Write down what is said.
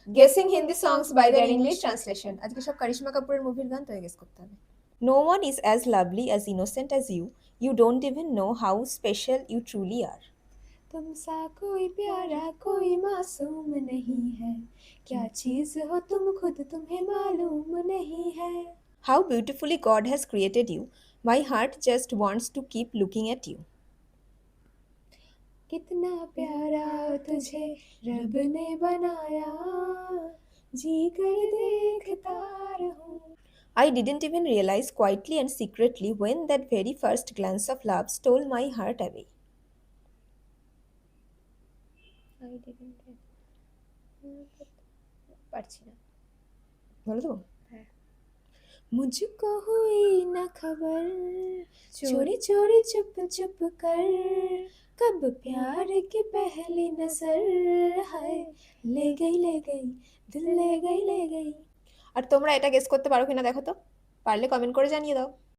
Guessing Hindi songs by their English translation। আজকে সব কারিশমা কাপুরের মুভির গান, তো গেস করতে হবে। No one is as lovely, as innocent as you. You don't even know how special you truly are. तुमसा कोई प्यारा कोई मासूम नहीं है, क्या चीज हो तुम खुद तुम्हें मालूम नहीं है। How beautifully God has created you. My heart just wants to keep looking at you. कितना प्यारा तुझे रब ने बनाया, जी कर देखता रहूं। I didn't even realize quietly and secretly when that very first glance of love stole my heart away. I didn't পারছি না। বলো তো? হ্যাঁ। मुझको हुई न खबर, चोरी चोरी चुप चुप कर, कब प्यार की पहली नजर, हाय ले गई दिल ले गई। আর তোমরা এটা গেস করতে পারো কিনা দেখো তো, পারলে কমেন্ট করে জানিয়ে দাও।